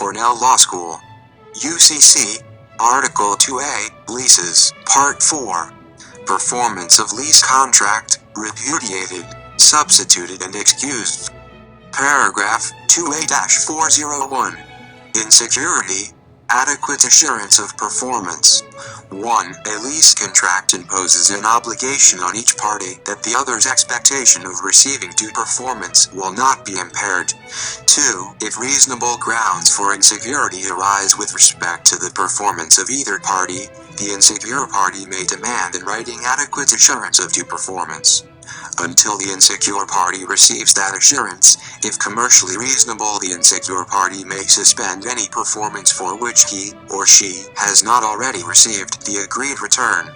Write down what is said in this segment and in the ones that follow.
Cornell Law School. U.C.C. Article 2A, Leases, Part 4. Performance of lease contract, repudiated, substituted and excused. Paragraph 2A-401. Insecurity, adequate assurance of performance. 1. A lease contract imposes an obligation on each party that the other's expectation of receiving due performance will not be impaired. 2. If reasonable grounds for insecurity arise with respect to the performance of either party, the insecure party may demand in writing adequate assurance of due performance. Until the insecure party receives that assurance, if commercially reasonable, the insecure party may suspend any performance for which he or she has not already received the agreed return.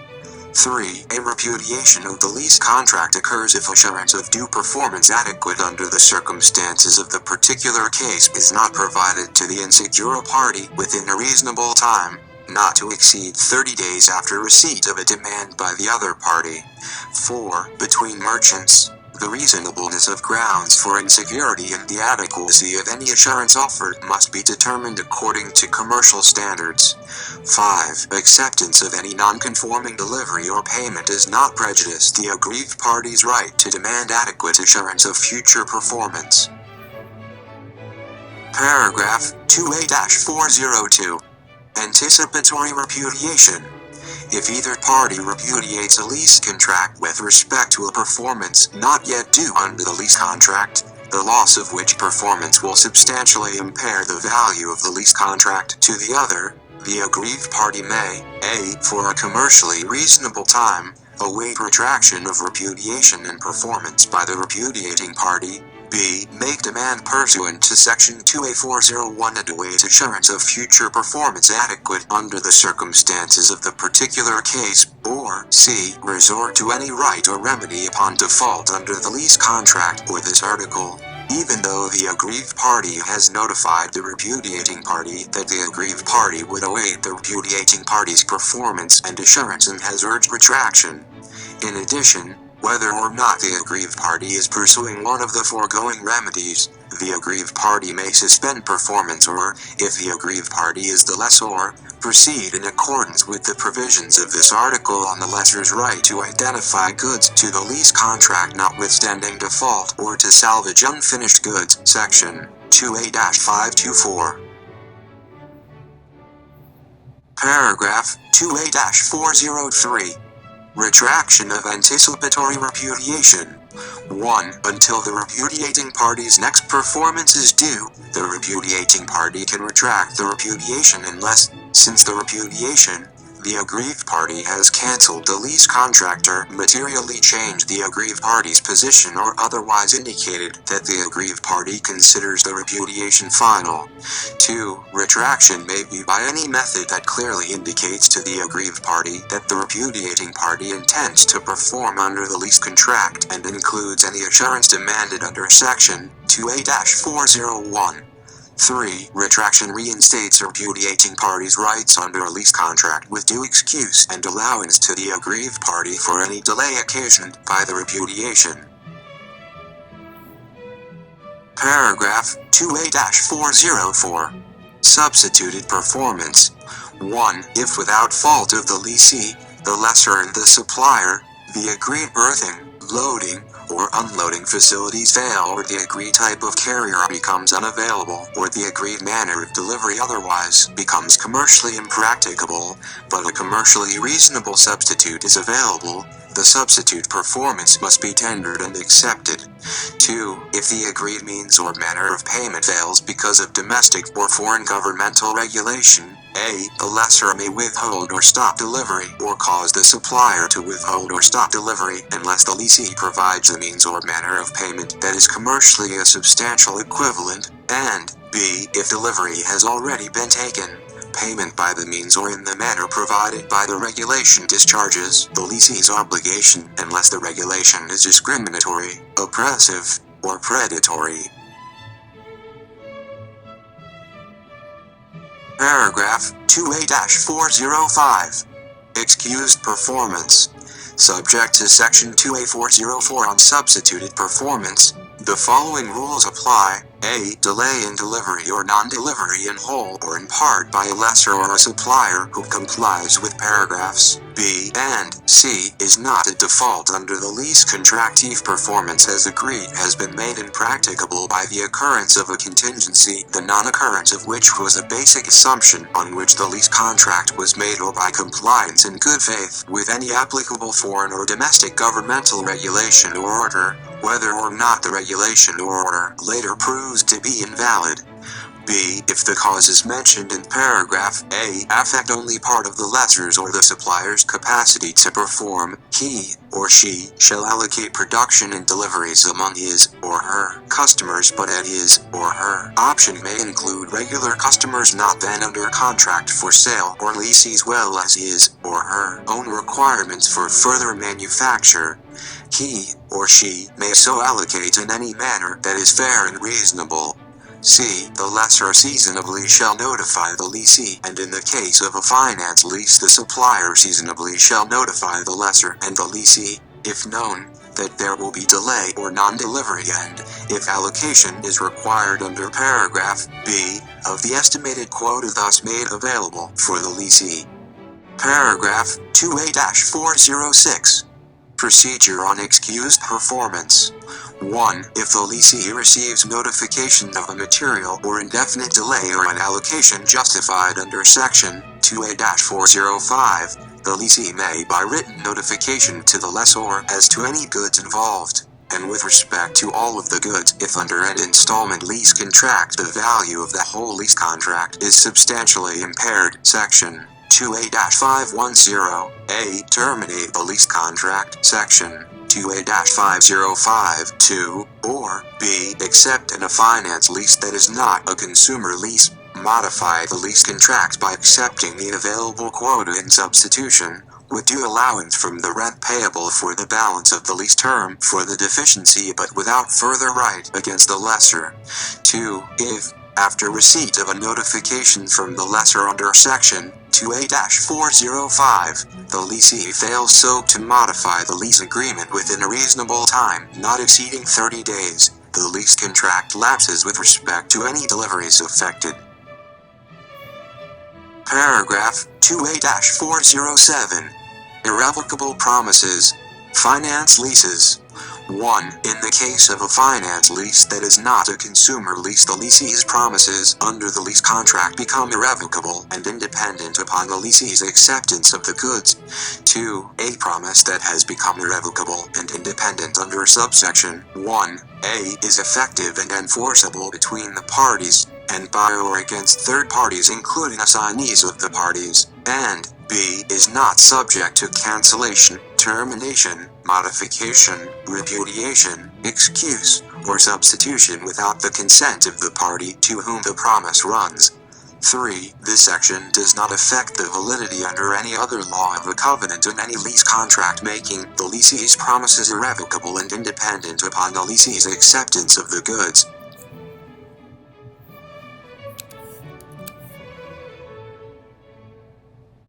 3. A repudiation of the lease contract occurs if assurance of due performance adequate under the circumstances of the particular case is not provided to the insecure party within a reasonable time, not to exceed 30 days after receipt of a demand by the other party. 4. Between merchants, the reasonableness of grounds for insecurity and the adequacy of any assurance offered must be determined according to commercial standards. 5. Acceptance of any non-conforming delivery or payment does not prejudice the aggrieved party's right to demand adequate assurance of future performance. Paragraph 2A-402. Anticipatory repudiation. If either party repudiates a lease contract with respect to a performance not yet due under the lease contract, the loss of which performance will substantially impair the value of the lease contract to the other, the aggrieved party may, a. for a commercially reasonable time, await retraction of repudiation and performance by the repudiating party, b. make demand pursuant to Section 2A-401 and await assurance of future performance adequate under the circumstances of the particular case, or c. resort to any right or remedy upon default under the lease contract or this article, even though the aggrieved party has notified the repudiating party that the aggrieved party would await the repudiating party's performance and assurance and has urged retraction. In addition, whether or not the aggrieved party is pursuing one of the foregoing remedies, the aggrieved party may suspend performance or, if the aggrieved party is the lessor, proceed in accordance with the provisions of this article on the lessor's right to identify goods to the lease contract notwithstanding default or to salvage unfinished goods, Section 2A-524. Paragraph 2A-403. Retraction of anticipatory repudiation. 1. Until the repudiating party's next performance is due, the repudiating party can retract the repudiation unless, since the repudiation, the aggrieved party has cancelled the lease contract or materially changed the aggrieved party's position or otherwise indicated that the aggrieved party considers the repudiation final. 2. Retraction may be by any method that clearly indicates to the aggrieved party that the repudiating party intends to perform under the lease contract and includes any assurance demanded under Section 2A-401. 3. Retraction reinstates a repudiating party's rights under a lease contract with due excuse and allowance to the aggrieved party for any delay occasioned by the repudiation. Paragraph 2A-404. Substituted performance. 1. If without fault of the lessee, the lessor and the supplier, the agreed berthing, loading, or unloading facilities fail or the agreed type of carrier becomes unavailable or the agreed manner of delivery otherwise becomes commercially impracticable, but a commercially reasonable substitute is available, the substitute performance must be tendered and accepted. 2. If the agreed means or manner of payment fails because of domestic or foreign governmental regulation, a. the lessor may withhold or stop delivery or cause the supplier to withhold or stop delivery unless the lessee provides the means or manner of payment that is commercially a substantial equivalent, and b. if delivery has already been taken, payment by the means or in the manner provided by the regulation discharges the lessee's obligation unless the regulation is discriminatory, oppressive, or predatory. Paragraph 2A-405. Excused performance. Subject to Section 2A-404 on substituted performance, the following rules apply. A. Delay in delivery or non-delivery in whole or in part by a lessor or a supplier who complies with paragraphs B and C is not a default under the lease contract if performance as agreed has been made impracticable by the occurrence of a contingency, the non-occurrence of which was a basic assumption on which the lease contract was made, or by compliance in good faith with any applicable foreign or domestic governmental regulation or order, whether or not the regulation or order later proves to be invalid. B. If the causes mentioned in paragraph A affect only part of the lessor's or the supplier's capacity to perform, he or she shall allocate production and deliveries among his or her customers, but at his or her option may include regular customers not then under contract for sale or lease, as well as his or her own requirements for further manufacture. He or she may so allocate in any manner that is fair and reasonable. C. The lessor seasonably shall notify the leasee, and in the case of a finance lease the supplier seasonably shall notify the lessor and the leasee, if known, that there will be delay or non-delivery and, if allocation is required under paragraph B, of the estimated quota thus made available for the leasee. Paragraph 2A-406. Procedure on excused performance. 1. If the leasee receives notification of a material or indefinite delay or an allocation justified under Section 2A-405, the leasee may by written notification to the lessor as to any goods involved, and with respect to all of the goods, if under an installment lease contract the value of the whole lease contract is substantially impaired, Section 2A-510, A. Terminate the lease contract, Section 2A-505, 2, or B. Except in a finance lease that is not a consumer lease, modify the lease contract by accepting the available quota in substitution, with due allowance from the rent payable for the balance of the lease term for the deficiency, but without further right against the lessor. 2. If, after receipt of a notification from the lessor under Section 2A-405, the leasee fails so to modify the lease agreement within a reasonable time, not exceeding 30 days, the lease contract lapses with respect to any deliveries affected. Paragraph 2A-407. Irrevocable promises. Finance leases. 1. In the case of a finance lease that is not a consumer lease, the leasee's promises under the lease contract become irrevocable and independent upon the leasee's acceptance of the goods. 2. A promise that has become irrevocable and independent under subsection 1A is effective and enforceable between the parties, and by or against third parties including assignees of the parties, and B is not subject to cancellation, termination, modification, repudiation, excuse, or substitution without the consent of the party to whom the promise runs. 3. This section does not affect the validity under any other law of a covenant in any lease contract, making the leasee's promises irrevocable and independent upon the leasee's acceptance of the goods.